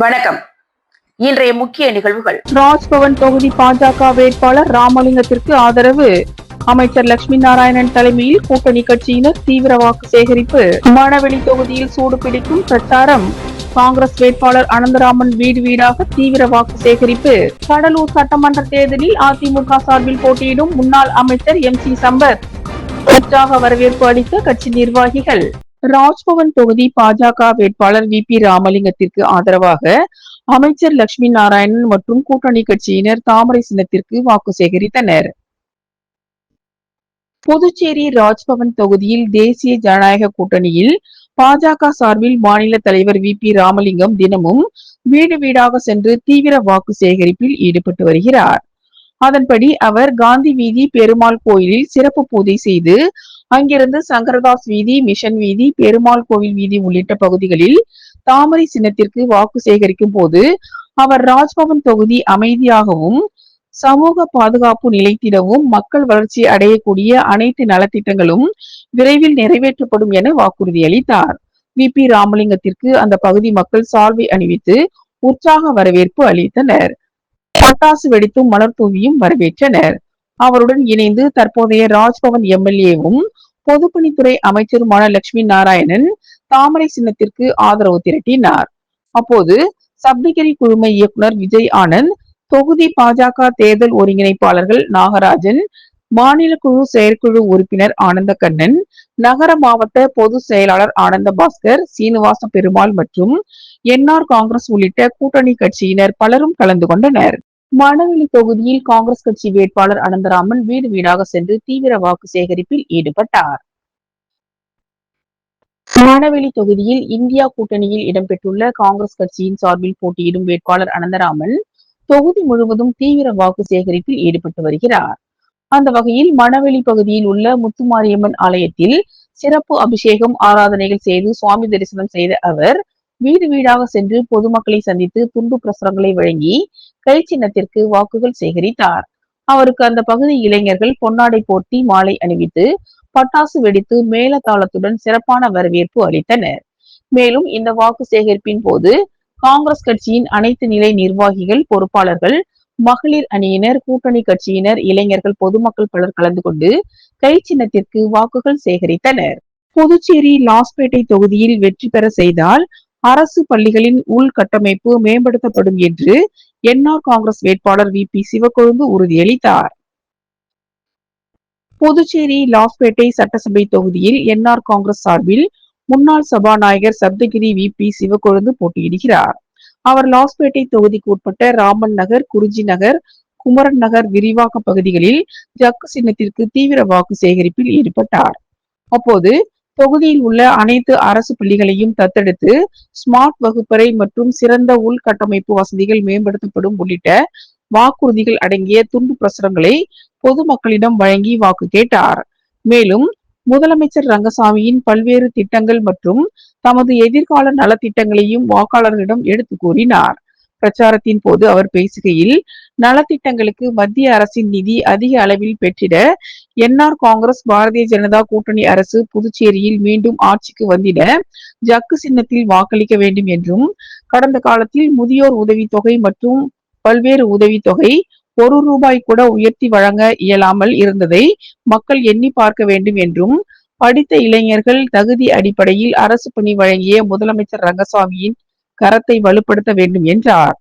வணக்கம். இன்றைய முக்கிய நிகழ்வுகள். ராஜ்பவன் தொகுதி பாஜக வேட்பாளர் ராமலிங்கத்திற்கு ஆதரவு. அமைச்சர் லட்சுமி நாராயணன் தலைமையில் கூட்டணி கட்சியினர் தீவிர வாக்கு சேகரிப்பு. மணவெளி தொகுதியில் சூடு பிடிக்கும் பிரச்சாரம். காங்கிரஸ் வேட்பாளர் அனந்தராமன் வீடு வீடாக தீவிர வாக்கு சேகரிப்பு. கடலூர் சட்டமன்ற தேர்தலில் அதிமுக சார்பில் போட்டியிடும் முன்னாள் அமைச்சர் MC சம்பத் உற்சாக வரவேற்பு அளித்த கட்சி நிர்வாகிகள். ராஜ்பவன் தொகுதி பாஜக வேட்பாளர் VP ராமலிங்கத்திற்கு ஆதரவாக அமைச்சர் லட்சுமி நாராயணன் மற்றும் கூட்டணி கட்சியினர் தாமரை சின்னத்திற்கு வாக்கு சேகரித்தனர். புதுச்சேரி ராஜ்பவன் தொகுதியில் தேசிய ஜனநாயக கூட்டணியில் பாஜக சார்பில் மாநில தலைவர் VP ராமலிங்கம் தினமும் வீடு வீடாக சென்று தீவிர வாக்கு சேகரிப்பில் ஈடுபட்டு வருகிறார். அதன்படி அவர் காந்தி வீதி பெருமாள் கோயிலில் சிறப்பு பூஜை செய்து அங்கிருந்து சங்கரதாஸ் வீதி, மிஷன் வீதி, பெருமாள் கோவில் வீதி உள்ளிட்ட பகுதிகளில் தாமரை சின்னத்திற்கு வாக்கு சேகரிக்கும் போது அவர் ராஜ்பவன் தொகுதி அமைதியாகவும் சமூக பாதுகாப்பு நிலைத்திடவும் மக்கள் வளர்ச்சி அடையக்கூடிய அனைத்து நலத்திட்டங்களும் விரைவில் நிறைவேற்றப்படும் என வாக்குறுதி அளித்தார். VP ராமலிங்கத்திற்கு அந்த பகுதி மக்கள் சால்வை அணிவித்து உற்சாக வரவேற்பு அளித்தனர். பட்டாசு வெடித்தும் மலர் தூவியும் வரவேற்றனர். அவருடன் இணைந்து தற்போதைய ராஜ்பவன் MLA-வும் பொதுப்பணித்துறை அமைச்சருமான லட்சுமி நாராயணன் தாமரை சின்னத்திற்கு ஆதரவு திரட்டினார். அப்போது சப்தகிரி குழும இயக்குனர் விஜய் ஆனந்த், தொகுதி பாஜக தேர்தல் ஒருங்கிணைப்பாளர்கள் நாகராஜன், மாநில குழு செயற்குழு உறுப்பினர் ஆனந்த கண்ணன், நகர மாவட்ட பொது செயலாளர் ஆனந்த பாஸ்கர், சீனிவாச பெருமாள் மற்றும் NR காங்கிரஸ் உள்ளிட்ட கூட்டணி கட்சியினர் பலரும் கலந்து கொண்டனர். மணவெளி தொகுதியில் காங்கிரஸ் கட்சி வேட்பாளர் அனந்தராமன் வீடு வீடாக சென்று தீவிர வாக்கு சேகரிப்பில் ஈடுபட்டார். மணவெளி தொகுதியில் இந்தியா கூட்டணியில் இடம்பெற்றுள்ள காங்கிரஸ் கட்சியின் சார்பில் போட்டியிடும் வேட்பாளர் அனந்தராமன் தொகுதி முழுவதும் தீவிர வாக்கு சேகரிப்பில் ஈடுபட்டு வருகிறார். அந்த வகையில் மணவெளி பகுதியில் உள்ள முத்துமாரியம்மன் ஆலயத்தில் சிறப்பு அபிஷேகம், ஆராதனைகள் செய்து சுவாமி தரிசனம் செய்த அவர் வீடு வீடாக சென்று பொதுமக்களை சந்தித்து துண்டு பிரசுரங்களை வழங்கி கை சின்னத்திற்கு வாக்குகள் சேகரித்தார். அவருக்கு அந்த பகுதி இளைஞர்கள் பொன்னாடை போர்த்தி மாலை அணிவித்து பட்டாசு வெடித்து மேளதாளத்துடன் சிறப்பான வரவேற்பு அளித்தனர். மேலும் இந்த வாக்கு சேகரிப்பின் போது காங்கிரஸ் கட்சியின் அனைத்து நிலை நிர்வாகிகள், பொறுப்பாளர்கள், மகளிர் அணியினர், கூட்டணி கட்சியினர், இளைஞர்கள், பொதுமக்கள் பலர் கலந்து கொண்டு கை சின்னத்திற்கு வாக்குகள் சேகரித்தனர். புதுச்சேரி லாஸ்பேட்டை தொகுதியில் வெற்றி பெற செய்தால் அரசு பள்ளிகளின் உள்கட்டமைப்பு மேம்படுத்தப்படும் என்று NR காங்கிரஸ் வேட்பாளர் VP சிவக்கொழுந்து உறுதியளித்தார். புதுச்சேரி லாஸ்பேட்டை சட்டசபை தொகுதியில் NR காங்கிரஸ் சார்பில் முன்னாள் சபாநாயகர் சப்தகிரி VP சிவக்கொழுந்து போட்டியிடுகிறார். அவர் லாஸ்பேட்டை தொகுதிக்கு உட்பட்ட ராமன் நகர், குறிஞ்சி நகர், குமரன் நகர் விரிவாக்க பகுதிகளில் ஜக்கு சின்னத்திற்கு தீவிர வாக்கு சேகரிப்பில் ஈடுபட்டார். அப்போது தொகுதியில் உள்ள அனைத்து அரசு பள்ளிகளையும் தத்தெடுத்து ஸ்மார்ட் வகுப்பறை மற்றும் சிறந்த உள்கட்டமைப்பு வசதிகள் மேம்படுத்தப்படும் உள்ளிட்ட வாக்குறுதிகள் அடங்கிய துண்டு பிரசுரங்களை பொதுமக்களிடம் வழங்கி வாக்கு கேட்டார். மேலும் முதலமைச்சர் ரங்கசாமியின் பல்வேறு திட்டங்கள் மற்றும் தமது எதிர்கால நலத்திட்டங்களையும் வாக்காளர்களிடம் எடுத்து கூறினார். பிரச்சாரத்தின் போது அவர் பேசுகையில், நலத்திட்டங்களுக்கு மத்திய அரசின் நிதி அதிக அளவில் பெற்றிட NR காங்கிரஸ் பாரதிய ஜனதா கூட்டணி அரசு புதுச்சேரியில் மீண்டும் ஆட்சிக்கு வந்திட ஜக்கு சின்னத்தில் வாக்களிக்க வேண்டும் என்றும், கடந்த காலத்தில் முதியோர் உதவித்தொகை மற்றும் பல்வேறு உதவித்தொகை ₹1 கூட உயர்த்தி வழங்க இயலாமல் இருந்ததை மக்கள் எண்ணி பார்க்க வேண்டும் என்றும், படித்த இளைஞர்கள் தகுதி அடிப்படையில் அரசு பணி வழங்கிய முதலமைச்சர் ரங்கசாமியின் கரத்தை வலுப்படுத்த வேண்டும் என்றார்.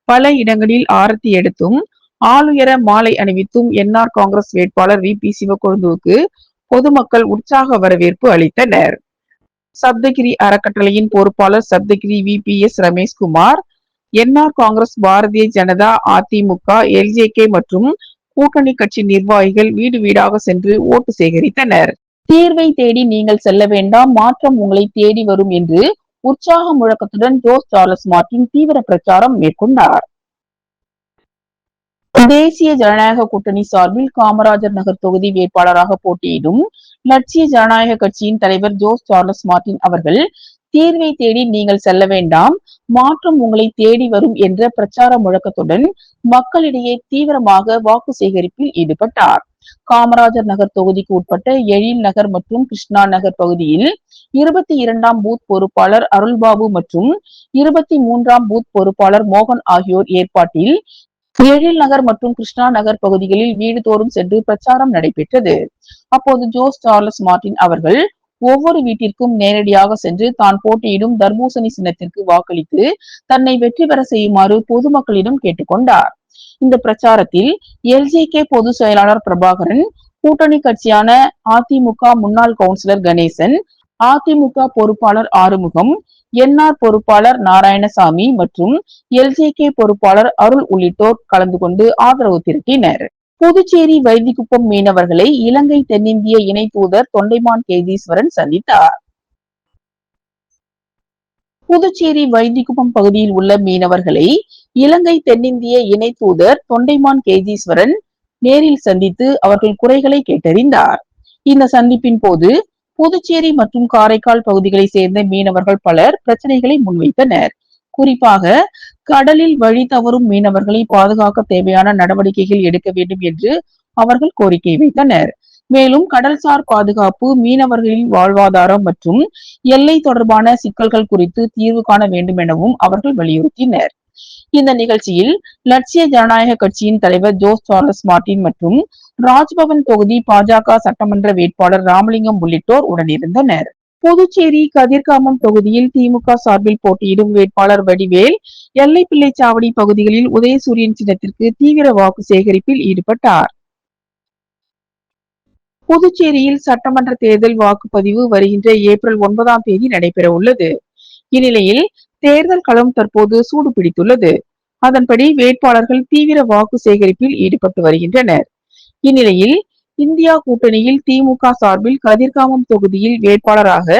பல இடங்களில் ஆரத்தி எடுத்தும் ஆளுயர மாலை அணிவித்தும் NR காங்கிரஸ் வேட்பாளர் VP சிவக்கொழுந்துவுக்கு பொதுமக்கள் உற்சாக வரவேற்பு அளித்தனர். சப்தகிரி அறக்கட்டளையின் பொறுப்பாளர் Saptagiri VPS Rameshkumar, NR Congress, Bharatiya Janata, AIADMK, LJK மற்றும் கூட்டணி கட்சி நிர்வாகிகள் வீடு வீடாக சென்று ஓட்டு சேகரித்தனர். தீர்வை தேடி நீங்கள் செல்ல வேண்டாம், மாற்றம் உங்களை தேடி வரும் என்று உற்சாக முழக்கத்துடன் ஜோஸ் சார்லஸ் மார்டின் தீவிர பிரச்சாரம் மேற்கொண்டார். தேசிய ஜனநாயக கூட்டணி சார்பில் காமராஜர் நகர் தொகுதி வேட்பாளராக போட்டியிடும் லட்சிய ஜனநாயக கட்சியின் தலைவர் ஜோஸ் சார்லஸ் மார்டின் அவர்கள் தீர்வை தேடி நீங்கள் செல்ல வேண்டாம், மாற்றம் உங்களை தேடி வரும் என்ற பிரச்சார முழக்கத்துடன் மக்களிடையே தீவிரமாக வாக்கு சேகரிப்பில் ஈடுபட்டார். காமராஜர் நகர் தொகுதிக்கு உட்பட்ட எழில் நகர் மற்றும் கிருஷ்ணா நகர் பகுதியில் 22ஆம் பூத் பொறுப்பாளர் அருள்பாபு மற்றும் 23ஆம் பூத் பொறுப்பாளர் மோகன் ஆகியோர் ஏற்பாட்டில் எழில் நகர் மற்றும் கிருஷ்ணா நகர் பகுதிகளில் வீடுதோறும் சென்று பிரச்சாரம் நடைபெற்றது. அப்போது ஜோஸ் சார்லஸ் மார்டின் அவர்கள் ஒவ்வொரு வீட்டிற்கும் நேரடியாக சென்று தான் போட்டியிடும் தர்பூசணி சின்னத்திற்கு வாக்களித்து தன்னை வெற்றி பெற செய்யுமாறு பொதுமக்களிடம் கேட்டுக்கொண்டார். இந்த பிரச்சாரத்தில் எல்ஜேகே பொதுச் செயலாளர் பிரபாகரன், கூட்டணி கட்சியான அதிமுக முன்னாள் கவுன்சிலர் கணேசன், அதிமுக பொறுப்பாளர் ஆறுமுகம், என்ஆர் பொறுப்பாளர் நாராயணசாமி மற்றும் எல்ஜேகே பொறுப்பாளர் அருள் உள்ளிட்டோர் கலந்து கொண்டு ஆதரவு திரட்டினர். புதுச்சேரி வைத்திக்குப்பம் மீனவர்களை இலங்கை தென்னிந்திய இணை தூதர் தொண்டைமான் கேதீஸ்வரன் சந்தித்தார். புதுச்சேரி வைத்திக்குப்பம் பகுதியில் உள்ள மீனவர்களை இலங்கை தென்னிந்திய இணை தூதர் தொண்டைமான் கேதீஸ்வரன் நேரில் சந்தித்து அவர்கள் குறைகளை கேட்டறிந்தார். இந்த சந்திப்பின் போது புதுச்சேரி மற்றும் காரைக்கால் பகுதிகளை சேர்ந்த மீனவர்கள் பலர் பிரச்சனைகளை முன்வைத்தனர். குறிப்பாக கடலில் வழி தவறும் மீனவர்களை பாதுகாக்க தேவையான நடவடிக்கைகள் எடுக்க வேண்டும் என்று அவர்கள் கோரிக்கை வைத்தனர். மேலும் கடல்சார் பாதுகாப்பு, மீனவர்களின் வாழ்வாதாரம் மற்றும் எல்லை தொடர்பான சிக்கல்கள் குறித்து தீர்வு காண வேண்டும் எனவும் அவர்கள் வலியுறுத்தினர். இந்த நிகழ்ச்சியில் லட்சிய ஜனநாயக கட்சியின் தலைவர் ஜோஸ் சார்லஸ் மார்டின் மற்றும் ராஜ்பவன் தொகுதி பாஜக சட்டமன்ற வேட்பாளர் ராமலிங்கம் உள்ளிட்டோர் உடனிருந்தனர். புதுச்சேரி கதிர்காமம் தொகுதியில் திமுக சார்பில் போட்டியிடும் வேட்பாளர் வடிவேல் எல்லைப்பிள்ளைச்சாவடி பகுதிகளில் உதயசூரியன் சின்னத்திற்கு தீவிர வாக்கு சேகரிப்பில் ஈடுபட்டார். புதுச்சேரியில் சட்டமன்ற தேர்தல் வாக்குப்பதிவு வருகின்ற ஏப்ரல் 9ஆம் தேதி நடைபெற உள்ளது. இந்நிலையில் தேர்தல் களம் தற்போது சூடு பிடித்துள்ளது. அதன்படி வேட்பாளர்கள் தீவிர வாக்கு சேகரிப்பில் ஈடுபட்டு வருகின்றனர். இந்நிலையில் இந்தியா கூட்டணியில் திமுக சார்பில் கதிர்காமம் தொகுதியில் வேட்பாளராக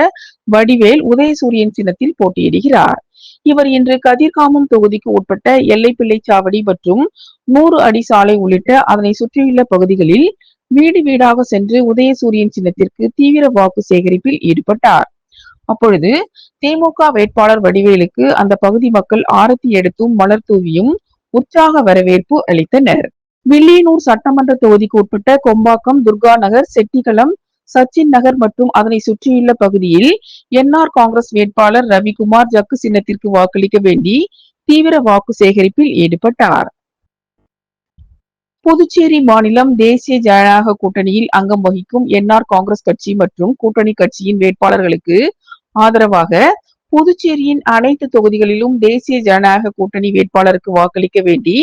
வடிவேல் உதயசூரியன் சின்னத்தில் போட்டியிடுகிறார். இவர் இன்று கதிர்காமம் தொகுதிக்கு உட்பட்ட எல்லைப்பிள்ளைச்சாவடி மற்றும் 100 அடி சாலை உள்ளிட்ட அதனை சுற்றியுள்ள பகுதிகளில் வீடு வீடாக சென்று உதயசூரியன் சின்னத்திற்கு தீவிர வாக்கு சேகரிப்பில் ஈடுபட்டார். அப்பொழுது திமுக வேட்பாளர் வடிவேலுக்கு அந்த பகுதி மக்கள் ஆரத்தி எடுத்தும் மலர் தூவியும் உற்சாக வரவேற்பு அளித்தனர். வில்லியனூர் சட்டமன்ற தொகுதிக்கு உட்பட்ட கொம்பாக்கம், துர்கா நகர், செட்டிகளம், சச்சின் நகர் மற்றும் அதனை சுற்றியுள்ள பகுதியில் என்ஆர் காங்கிரஸ் வேட்பாளர் ரவிக்குமார் ஜக்கு சின்னத்திற்கு வாக்களிக்க வேண்டி தீவிர வாக்கு சேகரிப்பில் ஈடுபட்டார். புதுச்சேரி மாநிலம் தேசிய ஜனநாயக கூட்டணியில் அங்கம் வகிக்கும் என்ஆர் காங்கிரஸ் கட்சி மற்றும் கூட்டணி கட்சியின் வேட்பாளர்களுக்கு ஆதரவாக புதுச்சேரியின் அனைத்து தொகுதிகளிலும் தேசிய ஜனநாயக கூட்டணி வேட்பாளருக்கு வாக்களிக்க வேண்டி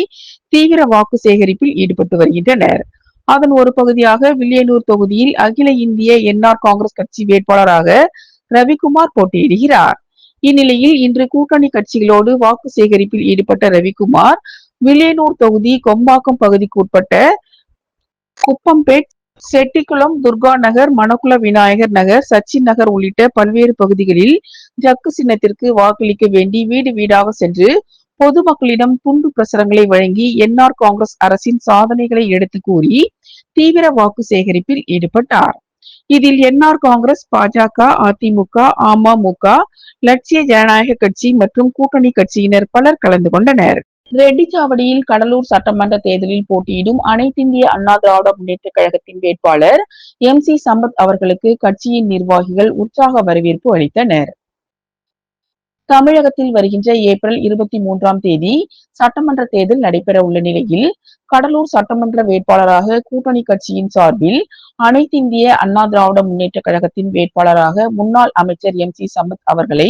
தீவிர வாக்கு சேகரிப்பில் ஈடுபட்டு வருகின்றனர். அதன் ஒரு பகுதியாக வில்லியனூர் தொகுதியில் அகில இந்திய என்ஆர் காங்கிரஸ் கட்சி வேட்பாளராக ரவிக்குமார் போட்டியிடுகிறார். இந்நிலையில் இன்று கூட்டணி கட்சிகளோடு வாக்கு சேகரிப்பில் ஈடுபட்ட ரவிக்குமார் வில்லியனூர் தொகுதி கொம்பாக்கம் பகுதிக்கு உட்பட்ட குப்பம்பேட், செட்டிக்குளம், துர்கா நகர், மணக்குள விநாயகர் நகர், சச்சின் நகர் உள்ளிட்ட பல்வேறு பகுதிகளில் ஜக்கு சின்னத்திற்கு வாக்களிக்க வேண்டி வீடு வீடாக சென்று பொதுமக்களிடம் துண்டு பிரசுரங்களை வழங்கி என்ஆர் காங்கிரஸ் அரசின் சாதனைகளை எடுத்து கூறி தீவிர வாக்கு சேகரிப்பில் ஈடுபட்டார். இதில் என்ஆர் காங்கிரஸ், பாஜக, அதிமுக, அமமுக, லட்சிய ஜனநாயக கட்சி மற்றும் கூட்டணி கட்சியினர் பலர் கலந்து கொண்டனர். ரெட்டிச்சாவடியில் கடலூர் சட்டமன்ற தேர்தலில் போட்டியிடும் அனைத்திந்திய அண்ணா திராவிட முன்னேற்ற கழகத்தின் வேட்பாளர் MC சம்பத் அவர்களுக்கு கட்சியின் நிர்வாகிகள் உற்சாக வரவேற்பு அளித்தனர். தமிழகத்தில் வருகின்ற ஏப்ரல் 23ஆம் தேதி சட்டமன்ற தேர்தல் நடைபெற உள்ள நிலையில் கடலூர் சட்டமன்ற வேட்பாளராக கூட்டணி கட்சியின் சார்பில் அனைத்திந்திய அண்ணா திராவிட முன்னேற்ற கழகத்தின் வேட்பாளராக முன்னாள் அமைச்சர் MC சம்பத் அவர்களை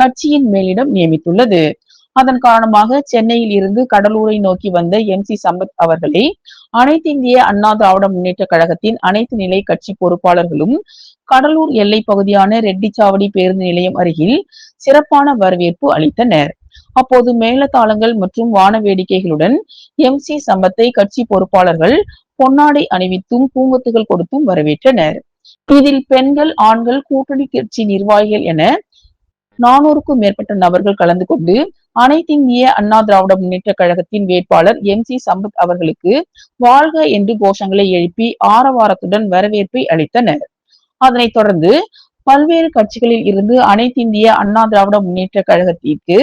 கட்சியின் மேலிடம் நியமித்துள்ளது. அதன் காரணமாக சென்னையில் இருந்து கடலூரை நோக்கி வந்த MC சம்பத் அவர்களை அனைத்திந்திய அண்ணா திராவிட முன்னேற்ற கழகத்தின் அனைத்து நிலை கட்சி பொறுப்பாளர்களும் கடலூர் எல்லை பகுதியான ரெட்டிச்சாவடி பேருந்து நிலையம் அருகில் சிறப்பான வரவேற்பு அளித்தனர். அப்போது மேளதாளங்கள் மற்றும் வான வேடிக்கைகளுடன் MC சம்பத்தை கட்சி பொறுப்பாளர்கள் பொன்னாடை அணிவித்தும் பூங்கொத்துகள் கொடுத்தும் வரவேற்றனர். இதில் பெண்கள், ஆண்கள், கூட்டணி கட்சி நிர்வாகிகள் என 400க்கும் மேற்பட்ட நபர்கள் கலந்து கொண்டு அனைத்திந்திய அண்ணா திராவிட முன்னேற்ற கழகத்தின் வேட்பாளர் MC சம்பத் அவர்களுக்கு வாழ்க என்று கோஷங்களை எழுப்பி ஆரவாரத்துடன் வரவேற்பை அளித்தனர். அதனைத் தொடர்ந்து பல்வேறு கட்சிகளில் இருந்து அனைத்திந்திய அண்ணா திராவிட முன்னேற்ற கழகத்திற்கு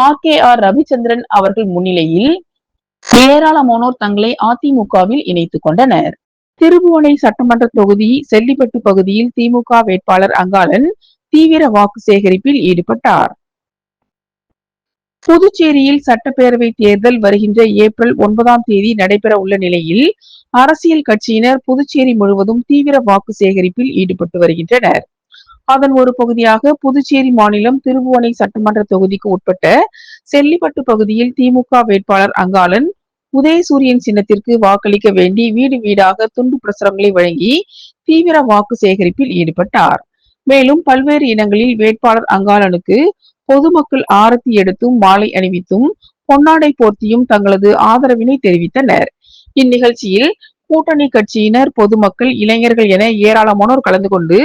RKR ரவிச்சந்திரன் அவர்கள் முன்னிலையில் ஏராளமானோர் தங்களை அதிமுகவில் இணைத்துக் கொண்டனர். திருபுவனை சட்டமன்ற தொகுதி செல்லிப்பட்டு பகுதியில் திமுக வேட்பாளர் அங்காளன் தீவிர வாக்கு சேகரிப்பில் ஈடுபட்டார். புதுச்சேரியில் சட்டப்பேரவை தேர்தல் வருகின்ற ஏப்ரல் 9ஆம் தேதி நடைபெற உள்ள நிலையில் அரசியல் கட்சியினர் புதுச்சேரி முழுவதும் தீவிர வாக்கு சேகரிப்பில் ஈடுபட்டு வருகின்றனர். அதன் ஒரு பகுதியாக புதுச்சேரி மாநிலம் திருபுவனை சட்டமன்ற தொகுதிக்கு உட்பட்ட செல்லிப்பட்டு பகுதியில் திமுக வேட்பாளர் அங்காளன் உதயசூரியன் சின்னத்திற்கு வாக்களிக்க வேண்டி வீடு வீடாக துண்டு பிரசுரங்களை வழங்கி தீவிர வாக்கு சேகரிப்பில் ஈடுபட்டார். மேலும் பல்வேறு இடங்களில் வேட்பாளர் அங்காளனுக்கு பொதுமக்கள் ஆரத்தி எடுத்தும் மாலை அணிவித்தும் பொன்னாடை போர்த்தியும் தங்களது ஆதரவினை தெரிவித்தனர். இந்நிகழ்ச்சியில் கூட்டணி கட்சியினர், பொதுமக்கள், இளைஞர்கள் என ஏராளமானோர் கலந்து கொண்டு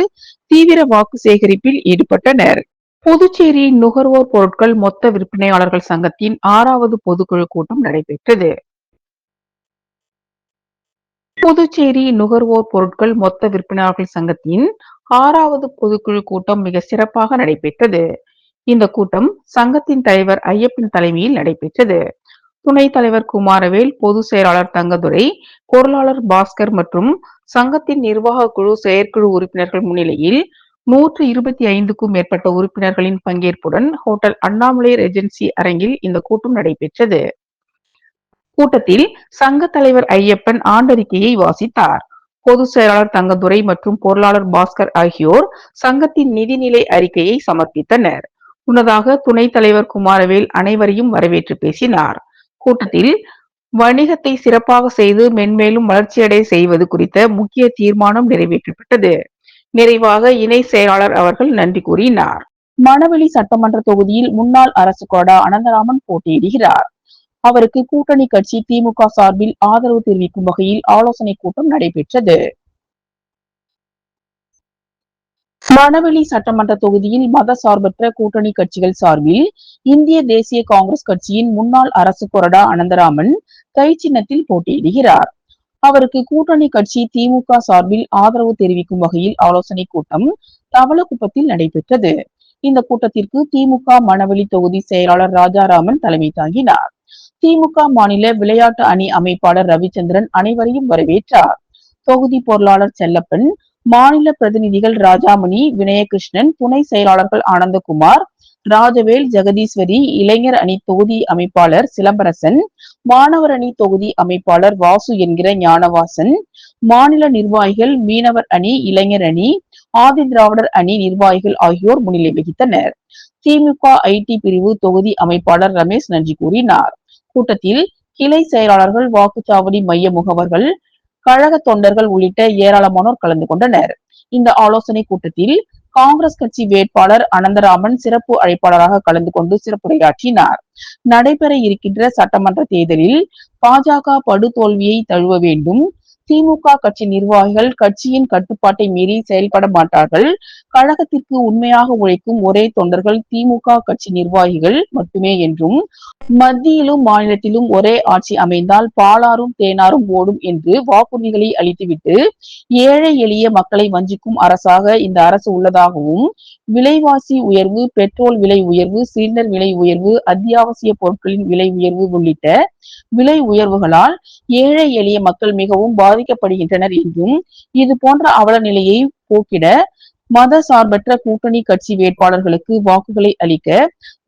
தீவிர வாக்கு சேகரிப்பில் ஈடுபட்டனர். புதுச்சேரி நுகர்வோர் பொருட்கள் மொத்த விற்பனையாளர்கள் சங்கத்தின் 6வது பொதுக்குழு கூட்டம் நடைபெற்றது. புதுச்சேரி நுகர்வோர் பொருட்கள் மொத்த விற்பனையாளர்கள் சங்கத்தின் 6வது பொதுக்குழு கூட்டம் மிக சிறப்பாக நடைபெற்றது. இந்த கூட்டம் சங்கத்தின் தலைவர் ஐயப்பன் தலைமையில் நடைபெற்றது. துணைத் தலைவர் குமாரவேல், பொதுச் செயலாளர் தங்கதுரை, பொருளாளர் பாஸ்கர் மற்றும் சங்கத்தின் நிர்வாக குழு, செயற்குழு உறுப்பினர்கள் முன்னிலையில் 125க்கும் மேற்பட்ட உறுப்பினர்களின் பங்கேற்புடன் ஹோட்டல் அண்ணாமலை ரெஜென்சி அரங்கில் இந்த கூட்டம் நடைபெற்றது. கூட்டத்தில் சங்க தலைவர் ஐயப்பன் ஆண்டறிக்கையை வாசித்தார். பொதுச் செயலாளர் தங்கதுரை மற்றும் பொருளாளர் பாஸ்கர் ஆகியோர் சங்கத்தின் நிதிநிலை அறிக்கையை சமர்ப்பித்தனர். முன்னதாக துணைத் தலைவர் குமாரவேல் அனைவரையும் வரவேற்று பேசினார். கூட்டத்தில் வணிகத்தை சிறப்பாக செய்து மென்மேலும் வளர்ச்சியடைய செய்வது குறித்த முக்கிய தீர்மானம் நிறைவேற்றப்பட்டது. நிறைவாக இணை செயலாளர் அவர்கள் நன்றி கூறினார். மணவெளி சட்டமன்ற தொகுதியில் முன்னாள் அரசு கொறடா அனந்தராமன் போட்டியிடுகிறார். அவருக்கு கூட்டணி கட்சி திமுக சார்பில் ஆதரவு தெரிவிக்கும் வகையில் ஆலோசனை கூட்டம் நடைபெற்றது. மணவெளி சட்டமன்ற தொகுதியில் மத சார்பற்ற கூட்டணி கட்சிகள் சார்பில் இந்திய தேசிய காங்கிரஸ் கட்சியின் முன்னாள் அரசு கொறடா அனந்தராமன் கை சின்னத்தில் போட்டியிடுகிறார். அவருக்கு கூட்டணி கட்சி திமுக சார்பில் ஆதரவு தெரிவிக்கும் வகையில் ஆலோசனை கூட்டம் தவளக்குப்பத்தில் நடைபெற்றது. இந்த கூட்டத்திற்கு திமுக மணவெளி தொகுதி செயலாளர் ராஜாராமன் தலைமை தாங்கினார். திமுக மாநில விளையாட்டு அணி அமைப்பாளர் ரவிச்சந்திரன் அனைவரையும் வரவேற்றார். தொகுதி பொருளாளர் செல்லப்பன், மாநில பிரதிநிதிகள் ராஜாமணி, வினயகிருஷ்ணன், துணை செயலாளர்கள் ஆனந்தகுமார், ராஜவேல், ஜெகதீஸ்வரி, இளைஞர் அணி தொகுதி அமைப்பாளர் சிலம்பரசன், மாணவர் அணி தொகுதி அமைப்பாளர் வாசு என்கிற ஞானவாசன், மாநில நிர்வாகிகள், மீனவர் அணி, இளைஞர் அணி, ஆதி திராவிடர் அணி நிர்வாகிகள் ஆகியோர் முன்னிலை வகித்தனர். திமுக ஐடி பிரிவு தொகுதி அமைப்பாளர் ரமேஷ் நன்றி கூறினார். கூட்டத்தில் கிளை செயலாளர்கள், வாக்குச்சாவடி மைய முகவர்கள், கழக தொண்டர்கள் உள்ளிட்ட ஏராளமானோர் கலந்து கொண்டனர். இந்த ஆலோசனை கூட்டத்தில் காங்கிரஸ் கட்சி வேட்பாளர் அனந்தராமன் சிறப்பு அழைப்பாளராக கலந்து கொண்டு சிறப்புரையாற்றினார். நடைபெற இருக்கின்ற சட்டமன்ற தேர்தலில் பாஜக படுதோல்வியை தழுவ வேண்டும். திமுக கட்சி நிர்வாகிகள் கட்சியின் கட்டுப்பாட்டை மீறி செயல்பட மாட்டார்கள். கழகத்திற்கு உண்மையாக உழைக்கும் ஒரே தொண்டர்கள் திமுக கட்சி நிர்வாகிகள் மட்டுமே என்றும், மத்தியிலும் மாநிலத்திலும் ஒரே ஆட்சி அமைந்தால் பாலாரும் தேனாரும் ஓடும் என்று வாக்குறுதிகளை அளித்துவிட்டு ஏழை எளிய மக்களை வஞ்சிக்கும் அரசாக இந்த அரசு உள்ளதாகவும், விலைவாசி உயர்வு, பெட்ரோல் விலை உயர்வு, சிலிண்டர் விலை உயர்வு, அத்தியாவசிய பொருட்களின் விலை உயர்வு உள்ளிட்ட விலை உயர்வுகளால் ஏழை எளிய மக்கள் மிகவும் பாதிக்கப்படுகின்றனர் என்றும், இது போன்ற அவல நிலையை போக்கிட மத சார்பற்ற கூட்டணி கட்சி வேட்பாளர்களுக்கு வாக்குகளை அளிக்க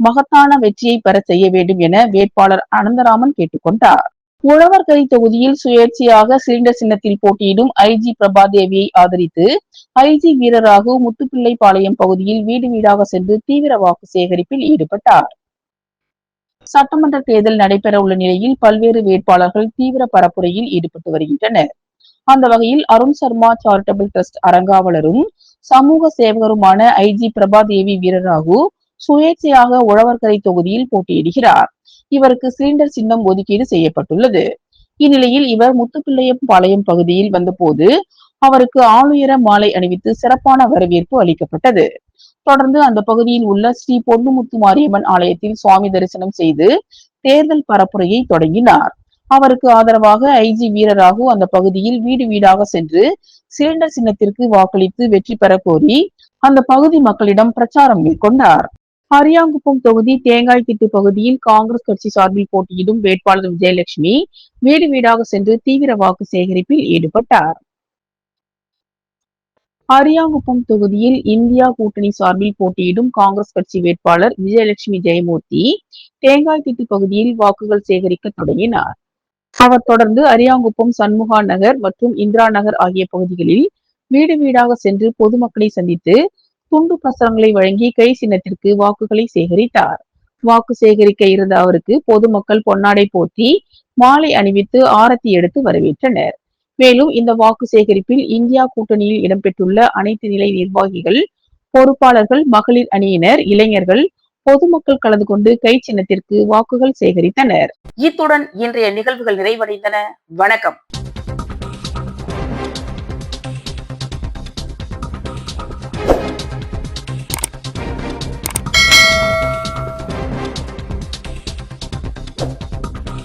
மகத்தான வெற்றியை பெற செய்ய வேண்டும் என வேட்பாளர் அனந்தராமன் கேட்டுக்கொண்டார். உழவர்கரை தொகுதியில் சுயேட்சையாக சிலிண்டர் சின்னத்தில் போட்டியிடும் ஐஜி பிரபாதேவியை ஆதரித்து ஐஜி வீரராகு முத்துப்பிள்ளைபாளையம் பகுதியில் வீடு வீடாக சென்று தீவிர வாக்கு சேகரிப்பில் ஈடுபட்டார். சட்டமன்ற தேர்தல் நடைபெற உள்ள நிலையில் பல்வேறு வேட்பாளர்கள் தீவிர பரப்புரையில் ஈடுபட்டு வருகின்றனர். அந்த வகையில் அருண் சர்மா சாரிட்டபிள் டிரஸ்ட் அறங்காவலரும் சமூக சேவகருமான ஐஜி பிரபாதேவி வீரராகு சுயேட்சையாக உழவர்கரை தொகுதியில் போட்டியிடுகிறார். இவருக்கு சிலிண்டர் சின்னம் ஒதுக்கீடு செய்யப்பட்டுள்ளது. இந்நிலையில் இவர் முத்துப்பிள்ளையம்பாளையம் பகுதியில் வந்தபோது அவருக்கு ஆளுயர மாலை அணிவித்து சிறப்பான வரவேற்பு அளிக்கப்பட்டது. தொடர்ந்து அந்த பகுதியில் உள்ள ஸ்ரீ பொன்னுமுத்து மாரியம்மன் ஆலயத்தில் சுவாமி தரிசனம் செய்து தேர்தல் பரப்புரையை தொடங்கினார். அவருக்கு ஆதரவாக ஐஜி வீரராகு அந்த பகுதியில் வீடு வீடாக சென்று சிலிண்டர் சின்னத்திற்கு வாக்களித்து வெற்றி பெற கோரி அந்த பகுதி மக்களிடம் பிரச்சாரம் மேற்கொண்டார். அரியாங்குப்பம் தொகுதி தேங்காய் திட்டு பகுதியில் காங்கிரஸ் கட்சி சார்பில் போட்டியிடும் வேட்பாளர் விஜயலட்சுமி வீடு வீடாக சென்று தீவிர வாக்கு சேகரிப்பில் ஈடுபட்டார். அரியாங்குப்பம் தொகுதியில் இந்தியா கூட்டணி சார்பில் போட்டியிடும் காங்கிரஸ் கட்சி வேட்பாளர் விஜயலட்சுமி ஜெயமூர்த்தி தேங்காய்திட்டு பகுதியில் வாக்குகள் சேகரிக்க தொடங்கினார். அவர் தொடர்ந்து அரியாங்குப்பம், சண்முகா நகர் மற்றும் இந்திரா நகர் ஆகிய பகுதிகளில் வீடு வீடாக சென்று பொதுமக்களை சந்தித்து துண்டு பிரசுரங்களை வழங்கி கை சின்னத்திற்கு வாக்குகளை சேகரித்தார். வாக்கு சேகரிக்க இருந்த அவருக்கு பொதுமக்கள் பொன்னாடை போர்த்தி மாலை அணிவித்து ஆரத்தி எடுத்து வரவேற்றனர். மேலும் இந்த வாக்கு சேகரிப்பில் இந்தியா கூட்டணியில் இடம்பெற்றுள்ள அனைத்து நிலை நிர்வாகிகள், பொறுப்பாளர்கள், மகளிர் அணியினர், இளைஞர்கள், பொதுமக்கள் கலந்து கொண்டு கை சின்னத்திற்கு வாக்குகள் சேகரித்தனர். இத்துடன் இன்றைய நிகழ்வுகள் நிறைவடைந்தன. வணக்கம்.